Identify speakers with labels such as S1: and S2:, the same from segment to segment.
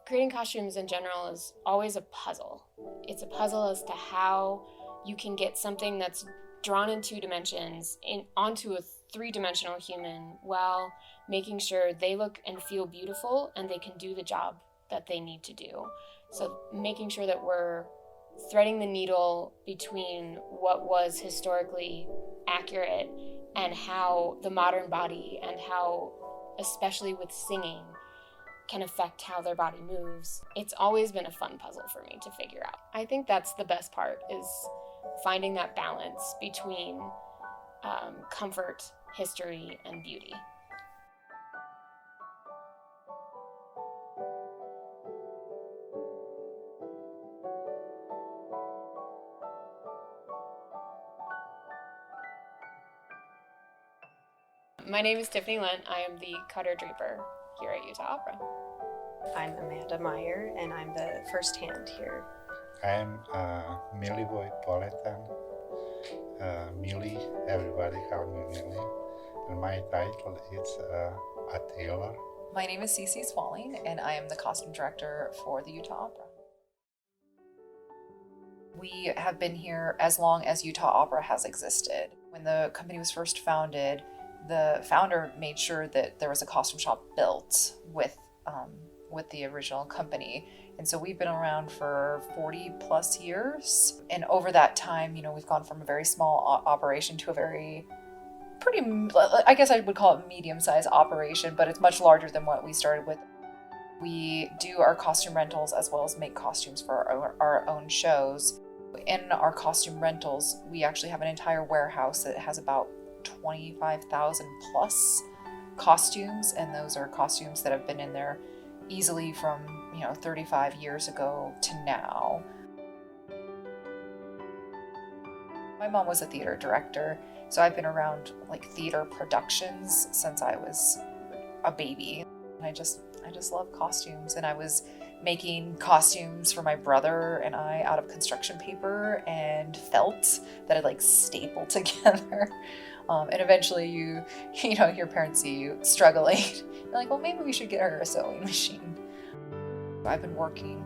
S1: Creating costumes in general is always a puzzle. It's a puzzle as to how you can get something that's drawn in 2 dimensions onto a 3-dimensional human while making sure they look and feel beautiful and they can do the job that they need to do. So making sure that we're threading the needle between what was historically accurate and how the modern body and how, especially with singing, can affect how their body moves. It's always been a fun puzzle for me to figure out. I think that's the best part, is finding that balance between comfort, history, and beauty. My name is Tiffany Lent. I am the cutter draper here at Utah Opera.
S2: I'm Amanda Meyer, and I'm the first hand here.
S3: I'm Millie Poletan. Millie, everybody call me Millie. And my title is a tailor.
S4: My name is Cece Swalling, and I am the costume director for the Utah Opera. We have been here as long as Utah Opera has existed. When the company was first founded, the founder made sure that there was a costume shop built with the original company. And so we've been around for 40 plus years. And over that time, we've gone from a very small operation to a I guess I would call it medium-sized operation, but it's much larger than what we started with. We do our costume rentals as well as make costumes for our own shows. In our costume rentals, we actually have an entire warehouse that has about 25,000 plus costumes, and those are costumes that have been in there easily from 35 years ago to now. My mom was a theater director, so I've been around theater productions since I was a baby. And I just love costumes, and I was making costumes for my brother and I out of construction paper and felt that I stapled together. And eventually your parents see you struggling. You're like, well, maybe we should get her a sewing machine. I've been working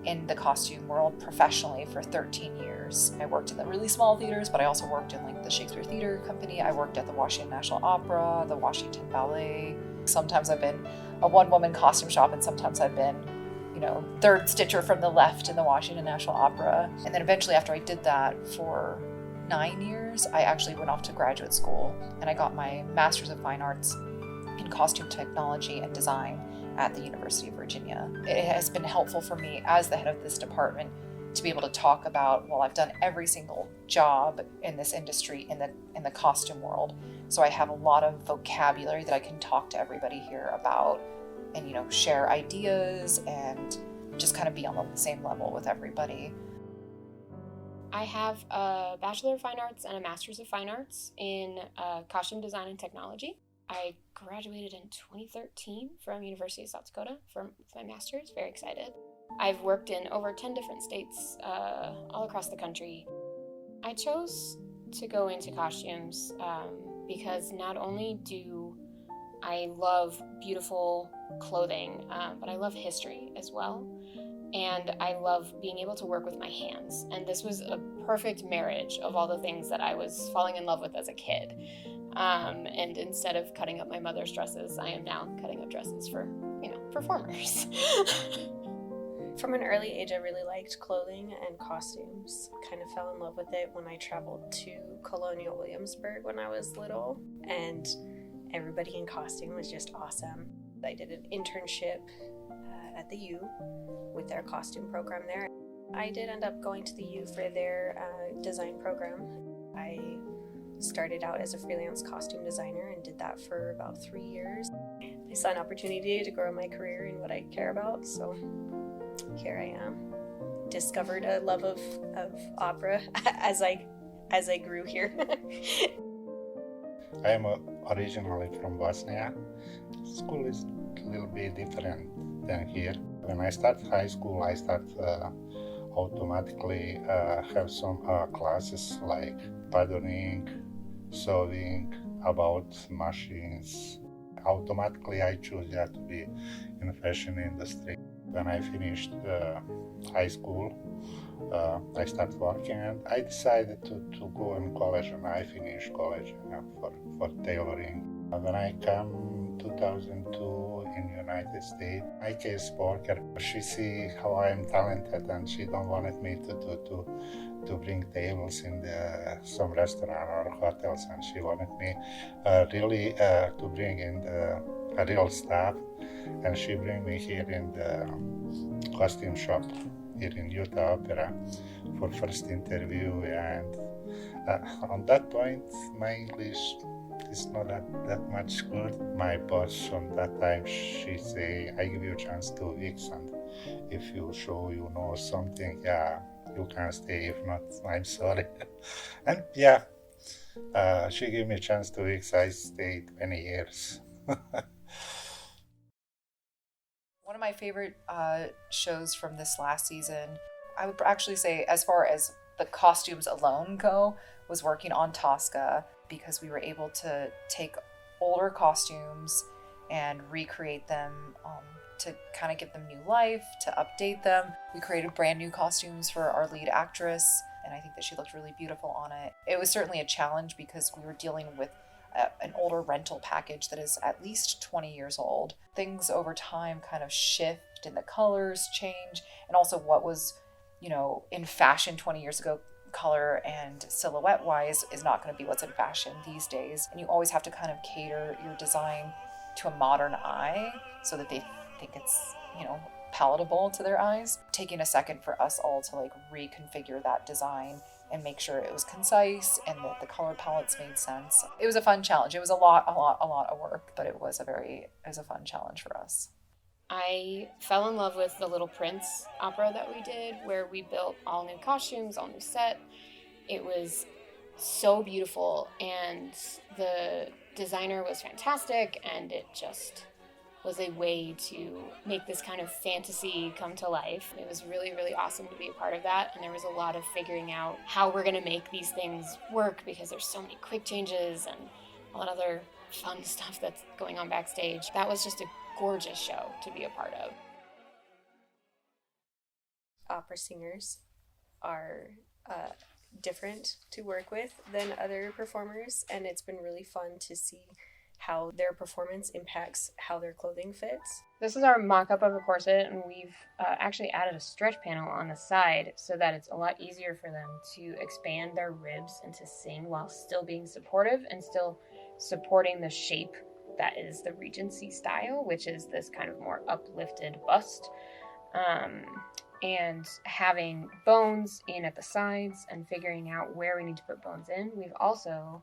S4: in the costume world professionally for 13 years. I worked in the really small theaters, but I also worked in the Shakespeare Theater Company. I worked at the Washington National Opera, the Washington Ballet. Sometimes I've been a one-woman costume shop, and sometimes I've been third stitcher from the left in the Washington National Opera. And then eventually, after I did that for 9 years, I actually went off to graduate school, and I got my Master's of Fine Arts in Costume Technology and Design at the University of Virginia. It has been helpful for me as the head of this department to be able to talk about, well, I've done every single job in this industry in the costume world. So I have a lot of vocabulary that I can talk to everybody here about and, share ideas and just kind of be on the same level with everybody.
S1: I have a Bachelor of Fine Arts and a Master's of Fine Arts in Costume Design and Technology. I graduated in 2013 from University of South Dakota with my master's. Very excited. I've worked in over 10 different states all across the country. I chose to go into costumes because not only do I love beautiful clothing, but I love history as well. And I love being able to work with my hands. And this was a perfect marriage of all the things that I was falling in love with as a kid. And instead of cutting up my mother's dresses, I am now cutting up dresses for, performers.
S2: From an early age, I really liked clothing and costumes. Kind of fell in love with it when I traveled to Colonial Williamsburg when I was little, and everybody in costume was just awesome. I did an internship at the U with their costume program there. I did end up going to the U for their design program. I started out as a freelance costume designer and did that for about 3 years. I saw an opportunity to grow my career in what I care about, so here I am. Discovered a love of opera as I grew here.
S3: I am originally from Bosnia. School is a little bit different than here. When I start high school, I start automatically have some classes like patterning, sewing, about machines. Automatically I choose to be in the fashion industry. When I finished high school, I started working and I decided to go in college, and I finished college for tailoring. When I come 2002 in United States, my case worker, she see how I'm talented and she don't wanted me to bring tables in some restaurant or hotels, and she wanted me really to bring in a real staff, and she bring me here in the costume shop here in Utah Opera for first interview, and on that point my English is not that much good. My boss on that time, she say, I give you a chance 2 weeks, and if you show you know something, yeah, you can stay. If not, I'm sorry. And yeah, she gave me a chance 2 weeks. I stayed 20 years.
S4: One of my favorite shows from this last season, I would actually say, as far as the costumes alone go, was working on Tosca, because we were able to take older costumes and recreate them to kind of give them new life, to update them. We created brand new costumes for our lead actress, and I think that she looked really beautiful on it. It was certainly a challenge because we were dealing with an older rental package that is at least 20 years old. Things over time kind of shift and the colors change, and also what was, in fashion 20 years ago, color and silhouette wise, is not going to be what's in fashion these days. And you always have to kind of cater your design to a modern eye so that they think it's, palatable to their eyes. Taking a second for us all to reconfigure that design and make sure it was concise and that the color palettes made sense. It was a fun challenge. It was a lot of work, but it was a fun challenge for us.
S1: I fell in love with the Little Prince opera that we did, where we built all new costumes, all new set. It was so beautiful, and the designer was fantastic, and it just was a way to make this kind of fantasy come to life. It was really, really awesome to be a part of that, and there was a lot of figuring out how we're going to make these things work, because there's so many quick changes and a lot of other fun stuff that's going on backstage. That was just a gorgeous show to be a part of.
S2: Opera singers are different to work with than other performers, and it's been really fun to see how their performance impacts how their clothing fits.
S1: This is our mock-up of a corset, and we've actually added a stretch panel on the side so that it's a lot easier for them to expand their ribs and to sing while still being supportive and still supporting the shape that is the Regency style, which is this kind of more uplifted bust. And having bones in at the sides and figuring out where we need to put bones in. We've also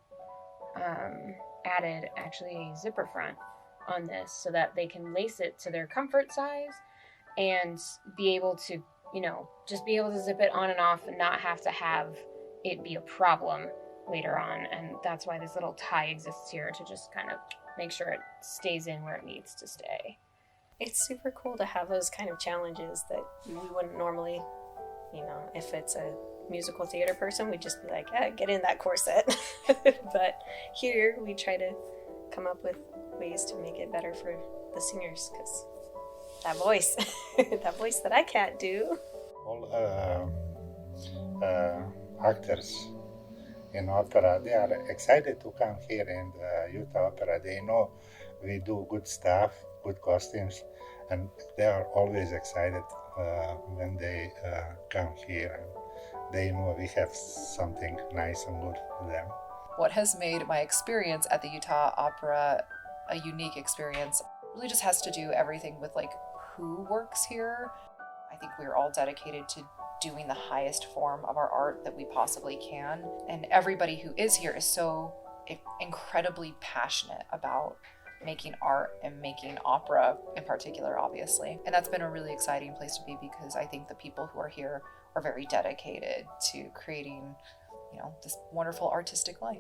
S1: added actually a zipper front on this so that they can lace it to their comfort size and be able to, just be able to zip it on and off and not have to have it be a problem later on. And that's why this little tie exists here, to just kind of make sure it stays in where it needs to stay.
S2: It's super cool to have those kind of challenges that we wouldn't normally, if it's a musical theater person, we'd just be like, get in that corset. But here we try to come up with ways to make it better for the singers, because that voice, that voice that I can't do.
S3: All actors in opera, they are excited to come here in the Utah Opera. They know we do good stuff, good costumes, and they are always excited when they come here, and they know we have something nice and good for them.
S4: What has made my experience at the Utah Opera a unique experience really just has to do everything with who works here. I think we're all dedicated to doing the highest form of our art that we possibly can, and everybody who is here is so incredibly passionate about making art and making opera in particular, obviously. And that's been a really exciting place to be, because I think the people who are here are very dedicated to creating, this wonderful artistic life.